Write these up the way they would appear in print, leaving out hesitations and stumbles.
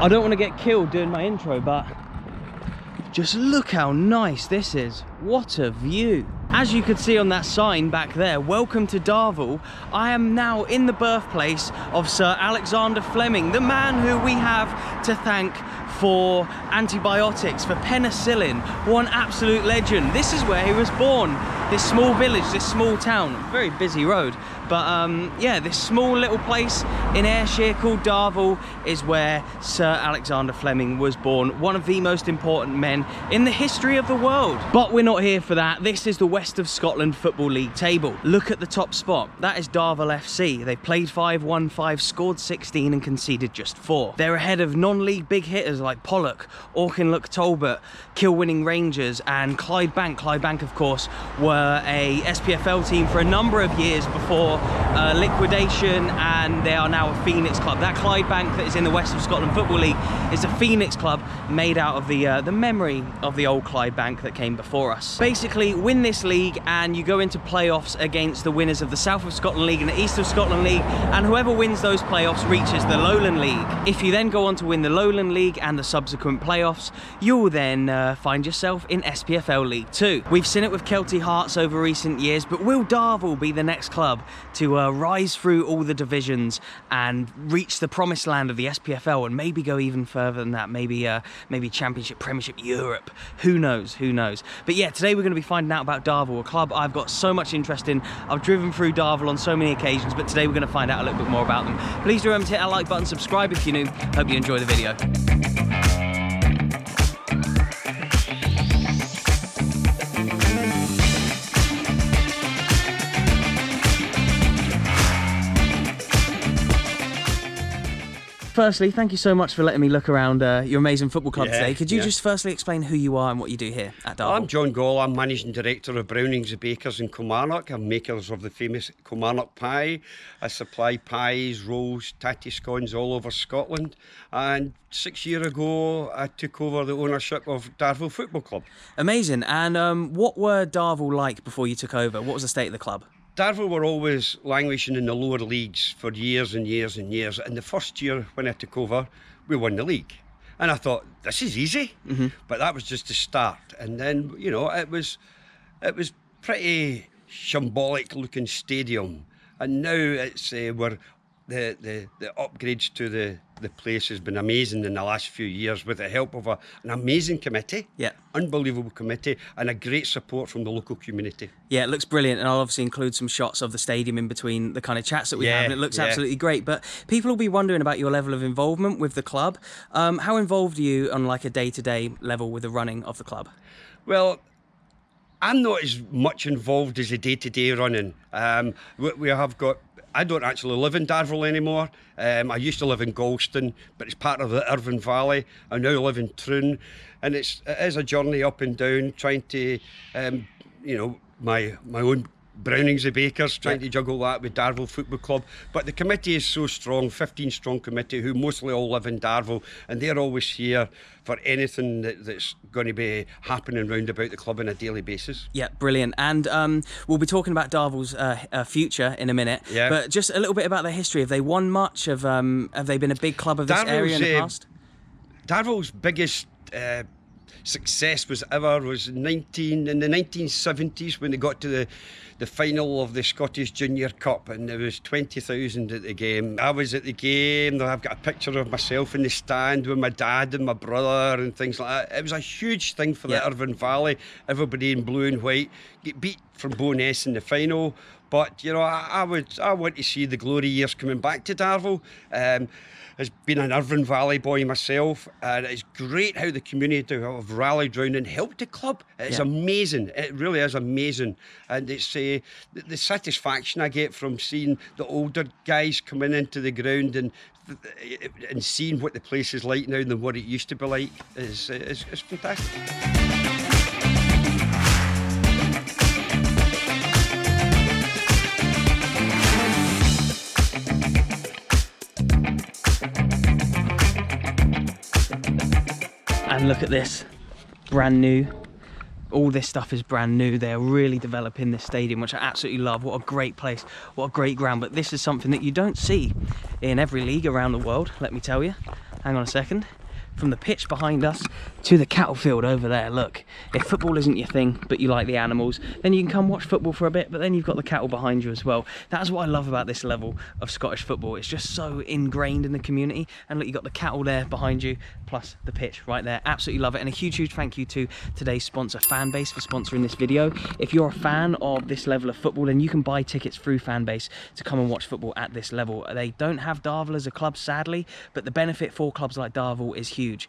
I don't want to get killed doing my intro, but just look how nice this is. What a view. As you could see on that sign back there, welcome to Darvel. I am now in the birthplace of Sir Alexander Fleming, the man who we have to thank for antibiotics, for penicillin. One absolute legend. This is where he was born. This small village, this small town, very busy road. But yeah, this small little place in Ayrshire called Darvel is where Sir Alexander Fleming was born, one of the most important men in the history of the world. But we're not here for that. This is the West of Scotland Football League table. Look at the top spot. That is Darvel FC. They played 5, won 5, scored 16 and conceded just 4. They're ahead of non-league big hitters like Pollock, Auchinleck Talbot, Kilwinning Rangers and Clydebank. Clydebank, of course, were a SPFL team for a number of years before liquidation, and they are now a Phoenix club. That Clydebank that is in the West of Scotland Football League is a Phoenix club made out of the memory of the old Clydebank that came before us. Basically, win this league and you go into playoffs against the winners of the South of Scotland League and the East of Scotland League, and whoever wins those playoffs reaches the Lowland League. If you then go on to win the Lowland League and the subsequent playoffs, you will then find yourself in SPFL League 2. We've seen it with Kelty Hearts over recent years, but will Darvel be the next club to rise through all the divisions and reach the promised land of the SPFL and maybe go even further than that? Maybe Championship, Premiership, Europe. Who knows? Who knows? But yeah, today we're going to be finding out about Darvel, a club I've got so much interest in. I've driven through Darvel on so many occasions, but today we're going to find out a little bit more about them. Please do remember to hit that like button, subscribe if you're new. Hope you enjoy the video. Firstly, thank you so much for letting me look around your amazing football club today. Could you just firstly explain who you are and what you do here at Darvel? I'm John Gall. I'm Managing Director of Brownings the Bakers in Kilmarnock. I'm makers of the famous Kilmarnock pie. I supply pies, rolls, tatty scones all over Scotland. And 6 years ago, I took over the ownership of Darvel Football Club. Amazing. And what were Darvel like before you took over? What was the state of the club? Darvel were always languishing in the lower leagues for years and years and years. And the first year when I took over, we won the league. And I thought, this is easy. But that was just the start. And then, you know, it was pretty shambolic looking stadium. And now it's where the upgrades to the place has been amazing in the last few years with the help of an amazing committee, unbelievable committee, and a great support from the local community. Yeah, it looks brilliant, and I'll obviously include some shots of the stadium in between the kind of chats that we have, and it looks absolutely great. But people will be wondering about your level of involvement with the club. How involved are you on like a day-to-day level with the running of the club? Well, I'm not as much involved as the day-to-day running. We have got... I don't actually live in Darvel anymore. I used to live in Galston, but it's part of the Irvine Valley. I now live in Troon, and it is a journey up and down, trying to, you know, my own Brownings the Bakers, trying to juggle that with Darvel Football Club. But the committee is so strong, 15-strong committee, who mostly all live in Darvel, and they're always here for anything that's going to be happening round about the club on a daily basis. Yeah, brilliant. And we'll be talking about Darvel's future in a minute. Yeah. But just a little bit about their history. Have they won much? Have they been a big club of this area in the past? Darvel's biggest success was in the 1970s when they got to the final of the Scottish Junior Cup, and there was 20,000 at the game. I was at the game. I've got a picture of myself in the stand with my dad and my brother and things like that. It was a huge thing for the Irvine Valley. Everybody in blue and white. Get beat from Bo'ness in the final. But, you know, I want to see the glory years coming back to Darvel. Has been an Irvine Valley boy myself, and it's great how the community have rallied round and helped the club. It's amazing. It really is amazing, and it's the satisfaction I get from seeing the older guys coming into the ground and seeing what the place is like now than what it used to be like is fantastic. And look at this, brand new. All this stuff is brand new. They're really developing this stadium, which I absolutely love. What a great place, what a great ground. But this is something that you don't see in every league around the world, let me tell you. hang on a second, from the pitch behind us to the cattle field over there. Look, if football isn't your thing but you like the animals, then you can come watch football for a bit, but then you've got the cattle behind you as well. That's what I love about this level of Scottish football. It's just so ingrained in the community, and look, you've got the cattle there behind you plus the pitch right there. Absolutely love it. And a huge thank you to today's sponsor, Fanbase, for sponsoring this video. If you're a fan of this level of football, then you can buy tickets through Fanbase to come and watch football at this level. They don't have Darvel as a club, sadly, but the benefit for clubs like Darvel is huge.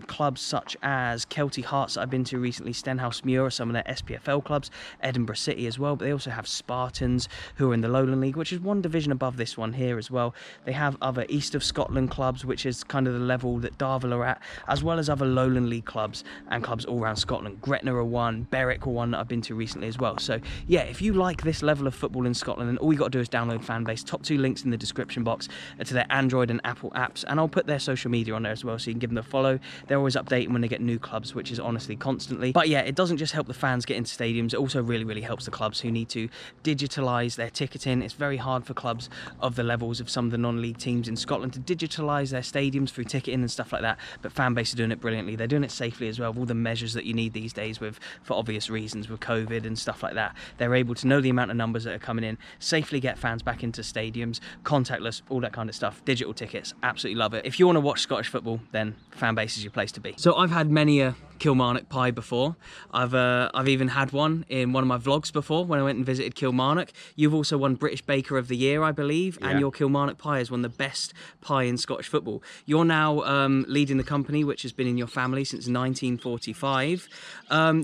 Clubs such as Kelty Hearts that I've been to recently, Stenhouse Muir, some of their SPFL clubs, Edinburgh City as well, but they also have Spartans, who are in the Lowland League, which is one division above this one here as well. They have other East of Scotland clubs, which is kind of the level that Darvel are at, as well as other Lowland League clubs and clubs all around Scotland. Gretna are one, Berwick are one that I've been to recently as well. So yeah, if you like this level of football in Scotland, then all you got to do is download Fanbase. Top 2 links in the description box to their Android and Apple apps, and I'll put their social media on there as well, so you can give them a follow. They're always updating when they get new clubs, which is honestly constantly. But yeah, it doesn't just help the fans get into stadiums, it also really helps the clubs who need to digitalise their ticketing. It's very hard for clubs of the levels of some of the non-league teams in Scotland to digitalise their stadiums through ticketing and stuff like that, but Fanbase are doing it brilliantly. They're doing it safely as well, with all the measures that you need these days with, for obvious reasons, with COVID and stuff like that. They're able to know the amount of numbers that are coming in, safely get fans back into stadiums, contactless, all that kind of stuff, digital tickets. Absolutely love it. If you want to watch Scottish football, then Fanbase is your place to be. So I've had many a Kilmarnock pie before. I've even had one in one of my vlogs before when I went and visited Kilmarnock. You've also won British Baker of the Year, I believe, and your Kilmarnock pie is one of the best pie in Scottish football. You're now leading the company, which has been in your family since 1945.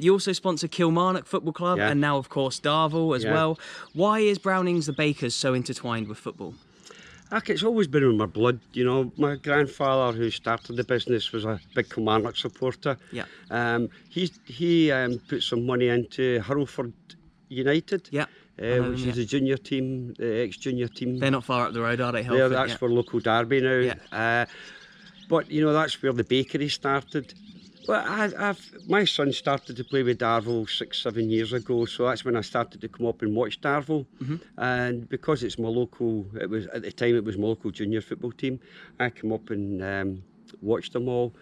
You also sponsor Kilmarnock Football Club and now, of course, Darvel as well. Why is Brownings the Bakers so intertwined with football? It's always been in my blood, you know. My grandfather, who started the business, was a big Kilmarnock supporter. Yeah. He put some money into Hurlford United. Yeah. Which is the junior team, the ex-junior team. They're not far up the road, are they? There, that's for local Derby now. Yeah. But you know, that's where the bakery started. Well, my son started to play with Darvel 6-7 years ago, so that's when I started to come up and watch Darvel. And because it's my local, at the time it was my local junior football team, I come up and watched them all.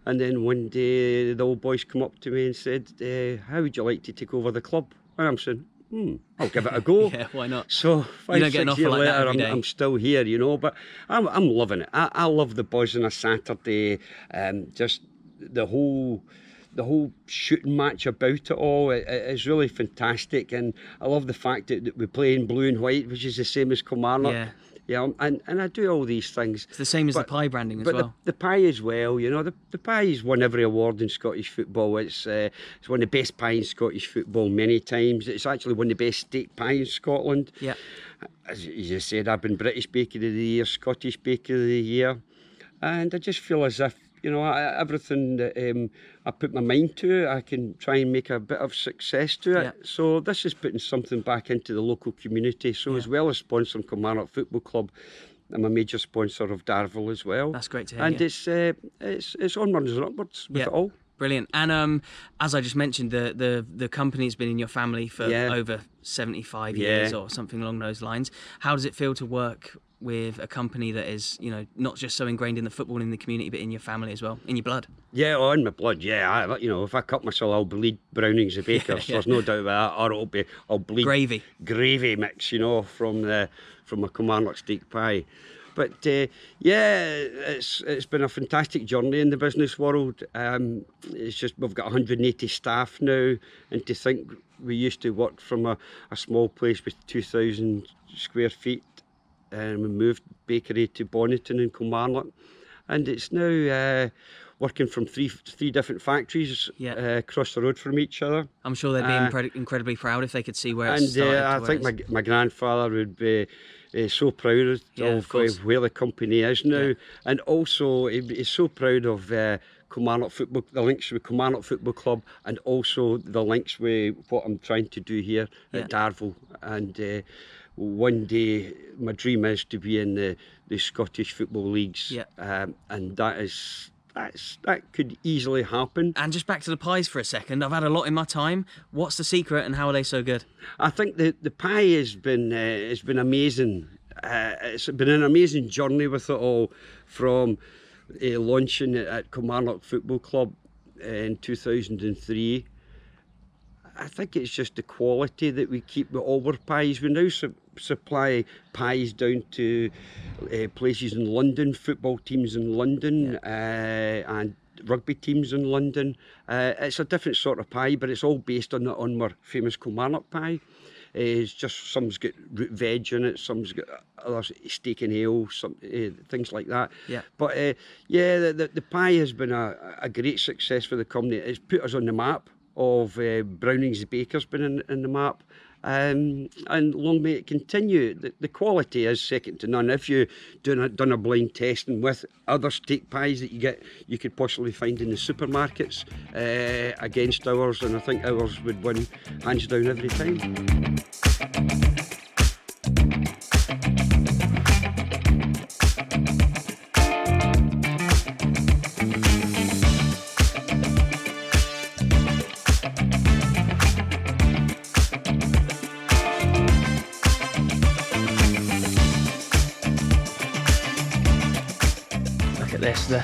And then one day the old boys come up to me and said, how would you like to take over the club? And I'm saying, I'll give it a go. Yeah, why not? So 5-6 years like later, I'm still here, you know. But I'm loving it. I love the buzz on a Saturday, just the whole shooting match about it all. It is really fantastic, and I love the fact that we play in blue and white, which is the same as Kilmarnock. Yeah, and I do all these things. It's the same as the pie branding as well. But the pie as well, you know, the pie has won every award in Scottish football. It's one of the best pie in Scottish football many times. It's actually one of the best steak pie in Scotland. Yeah. As you said, I've been British Baker of the Year, Scottish Baker of the Year, and I just feel as if, you know, everything that I put my mind to, I can try and make a bit of success to it. Yeah. So this is putting something back into the local community. So as well as sponsoring Kilmarnock Football Club, I'm a major sponsor of Darvel as well. That's great to hear. And it's onwards and upwards with it all. Brilliant. And as I just mentioned, the company's been in your family for over 75 years or something along those lines. How does it feel to work with a company that is, you know, not just so ingrained in the football in the community, but in your family as well, in your blood? Yeah, in my blood, yeah. You know, if I cut myself, I'll bleed Brownings the Bakers. There's no doubt about that. Or I'll bleed gravy mix, you know, from a Kilmarnock steak pie. But it's been a fantastic journey in the business world. It's just we've got 180 staff now, and to think we used to work from a small place with 2,000 square feet, and we moved bakery to Bonnyton in Kilmarnock, and it's now working from three different factories across the road from each other. I'm sure they'd be incredibly proud if they could see where it started. And I think my grandfather would be so proud of where the company is now, and also he's so proud of Kilmarnock Football, the links with Kilmarnock Football Club, and also the links with what I'm trying to do here at Darvel. And one day my dream is to be in the Scottish football leagues, and that could easily happen. And just back to the pies for a second, I've had a lot in my time. What's the secret and how are they so good? I think the pie has been amazing. It's been an amazing journey with it all, from launching at Kilmarnock Football Club in 2003. I think it's just the quality that we keep with all our pies. We now supply pies down to places in London, football teams in London, and rugby teams in London. It's a different sort of pie, but it's all based on our famous Kilmarnock pie. It's just some's got root veg in it, some's got other steak and ale, some things like that. Yeah. But the pie has been a great success for the company. It's put us on the map of Browning's Baker's been in the map. And long may it continue. The quality is second to none. If you done a blind testing with other steak pies that you could possibly find in the supermarkets against ours, and I think ours would win hands down every time. This the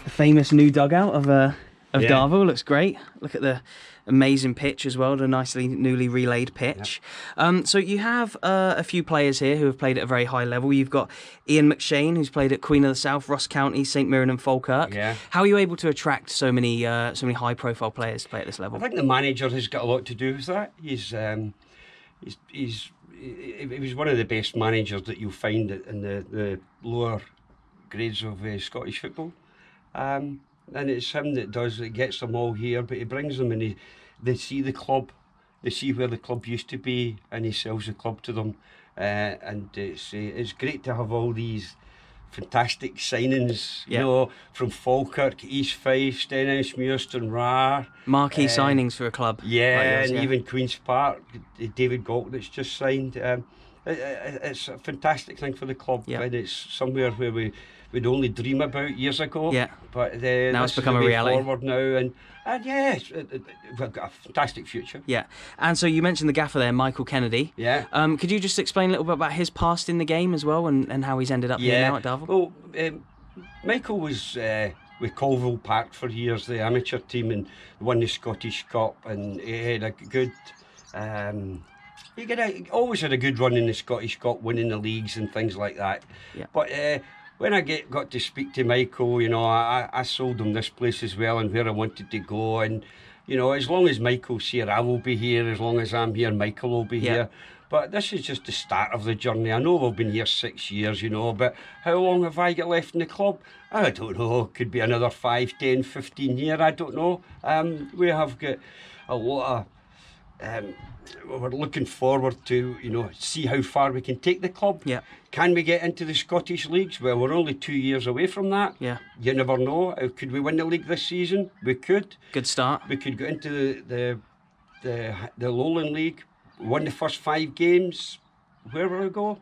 famous new dugout of Darvel. Looks great. Look at the amazing pitch as well, the nicely newly relayed pitch. So you have a few players here who have played at a very high level. You've got Ian McShane, who's played at Queen of the South, Ross County, St Mirren and Falkirk. How are you able to attract so many high profile players to play at this level? I think the manager has got a lot to do with that. He was one of the best managers that you'll find in the lower grades of Scottish football, and it's him that gets them all here, but he brings them and they see the club, they see where the club used to be, and he sells the club to them, and it's great to have all these fantastic signings, you know, from Falkirk, East Fife, Stenhouse, Muirston, Ra. Marquee signings for a club. Yeah, like yours, and even Queen's Park, David Galt that's just signed. It's a fantastic thing for the club, and it's somewhere where we'd only dream about years ago. But now it's become a reality. Forward now, and we've got a fantastic future. And so you mentioned the gaffer there, Michael Kennedy. Could you just explain a little bit about his past in the game as well, and how he's ended up here now at Darvel? Well, Michael was with Colville Park for years, the amateur team, and won the Scottish Cup, and he had a good. He always had a good run in the Scottish Cup, winning the leagues and things like that. But when I got to speak to Michael, you know, I sold him this place as well and where I wanted to go. And, you know, as long as Michael's here, I will be here. As long as I'm here, Michael will be here. But this is just the start of the journey. I know we've been here 6 years, you know, but how long have I got left in the club? I don't know. Could be another 5, 10, 15 years. I don't know. We have got a lot of... we're looking forward to, you know, see how far we can take the club. Can we get into the Scottish leagues? Well, we're only 2 years away from that. You never know. Could we win the league this season? We could. Good start. We could go into the Lowland League, win the first 5 games. Where will we go?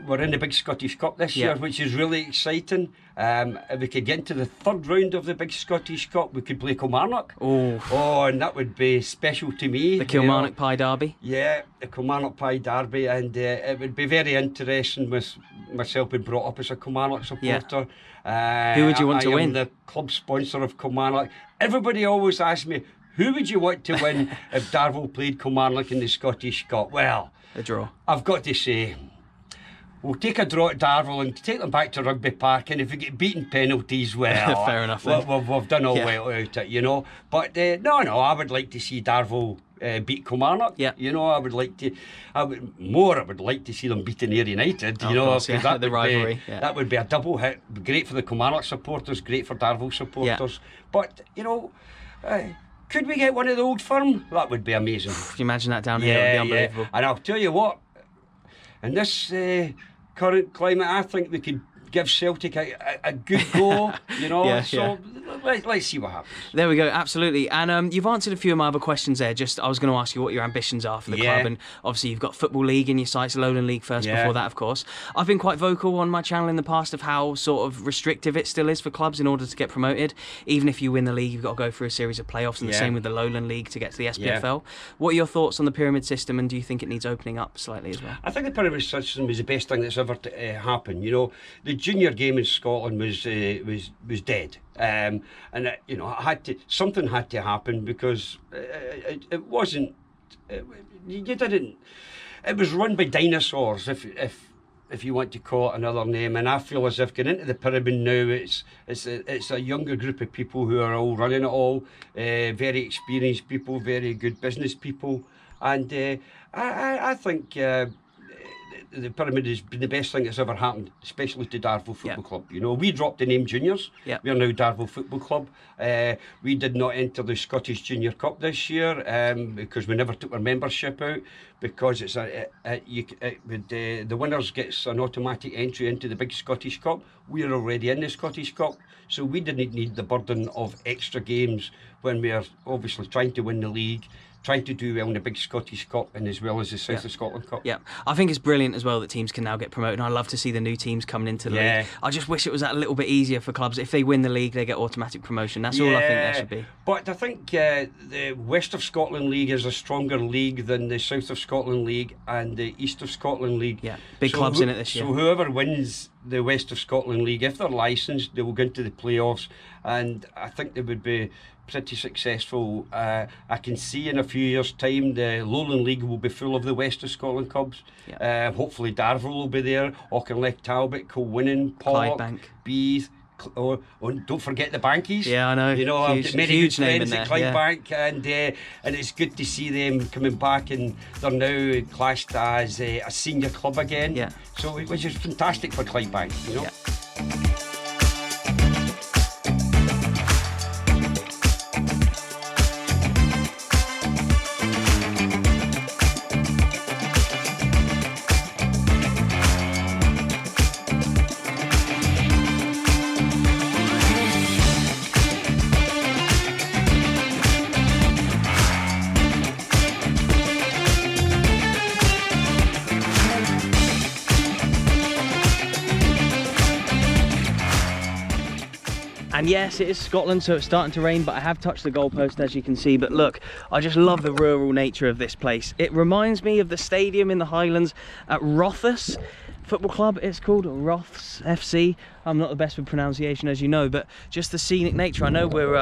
We're in the big Scottish Cup this year, which is really exciting. If we could get into the 3rd round of the big Scottish Cup, we could play Kilmarnock. And that would be special to me. The Kilmarnock Pie Derby. The Kilmarnock Pie Derby, and it would be very interesting with myself being brought up as a Kilmarnock supporter. Who would you want to win? I'm the club sponsor of Kilmarnock. Everybody always asks me, who would you want to win if Darvel played Kilmarnock in the Scottish Cup? Well, a draw. I've got to say, we'll take a draw at Darvel and take them back to Rugby Park, and if we get beaten penalties, well, fair enough. We've done all well out it, you know. But no, I would like to see Darvel beat Kilmarnock. You know, I would like to see them beating Ayr United. You know, course, that the rivalry. That would be a double hit. Great for the Kilmarnock supporters, great for Darvel supporters. But you know. Could we get one of the Old Firm? That would be amazing. Can you imagine that down here? It would be unbelievable. And I'll tell you what, in this current climate, I think we could give Celtic a good go, you know. let's see what happens. There we go, absolutely. And you've answered a few of my other questions there. Just I was going to ask you what your ambitions are for the club, and obviously you've got Football League in your sights, Lowland League first before that, of course. I've been quite vocal on my channel in the past of how sort of restrictive it still is for clubs in order to get promoted. Even if you win the league, you've got to go through a series of playoffs, and the same with the Lowland League to get to the SPFL. What are your thoughts on the pyramid system, and do you think it needs opening up slightly as well? I think the pyramid system was the best thing that's ever happened. You know, the junior game in Scotland was dead. And you know, something had to happen, because it wasn't. You didn't. It was run by dinosaurs, if you want to call it another name. And I feel as if going into the pyramid now, it's a younger group of people who are all running it all, very experienced people, very good business people, and I think. The pyramid has been the best thing that's ever happened, especially to Darvel Football Club. You know, we dropped the name juniors. We are now Darvel Football Club. We did not enter the Scottish Junior Cup this year because we never took our membership out, because it's the winners gets an automatic entry into the big Scottish Cup. We are already in the Scottish Cup, so we didn't need the burden of extra games when we are obviously trying to win the league, trying to do well in the big Scottish Cup, and as well as the South of Scotland Cup. Yeah, I think it's brilliant as well that teams can now get promoted, and I love to see the new teams coming into the league. I just wish it was that little bit easier for clubs. If they win the league, they get automatic promotion. That's all I think there should be. But I think the West of Scotland League is a stronger league than the South of Scotland League and the East of Scotland League. Yeah, big clubs in it this year. So whoever wins the West of Scotland League, if they're licensed, they will go into the playoffs, and I think they would be pretty successful. I can see in a few years' time the Lowland League will be full of the West of Scotland clubs. Hopefully Darvel will be there, Auchinleck, Talbot, Kilwinning, Pollock, PIES. Oh, don't forget the Bankies. Yeah, I know. You know, huge, I've got many huge good name friends in at there, Clydebank, and it's good to see them coming back, and they're now classed as a senior club again. So which is fantastic for Clydebank, you know. And yes, it is Scotland, so it's starting to rain, but I have touched the goalpost, as you can see. But look, I just love the rural nature of this place. It reminds me of the stadium in the Highlands at Rothes Football Club. It's called Rothes FC. I'm not the best with pronunciation, as you know, but just the scenic nature. I know we're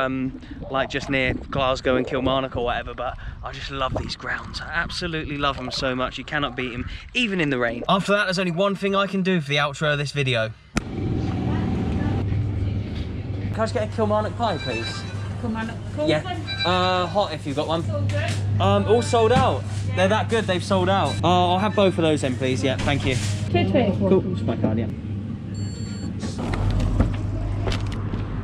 like just near Glasgow and Kilmarnock or whatever, but I just love these grounds. I absolutely love them so much. You cannot beat them, even in the rain. After that, there's only one thing I can do for the outro of this video. Can I just get a Kilmarnock pie, please? Kilmarnock cold one? Hot if you've got one. Sold out? All sold out. They're that good, they've sold out. I'll have both of those then, please. Yeah, thank you. 224. Cool, just my card, yeah.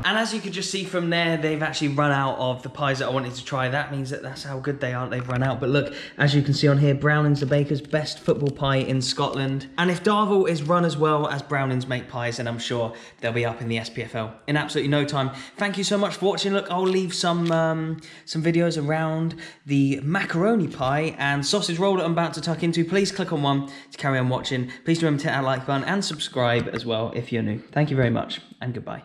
And as you could just see from there, they've actually run out of the pies that I wanted to try. That means that that's how good they are. They've run out. But look, as you can see on here, Brownings the Baker's best football pie in Scotland. And if Darvel is run as well as Brownings make pies, then I'm sure they'll be up in the SPFL in absolutely no time. Thank you so much for watching. Look, I'll leave some videos around the macaroni pie and sausage roll that I'm about to tuck into. Please click on one to carry on watching. Please remember to hit that like button and subscribe as well if you're new. Thank you very much, and goodbye.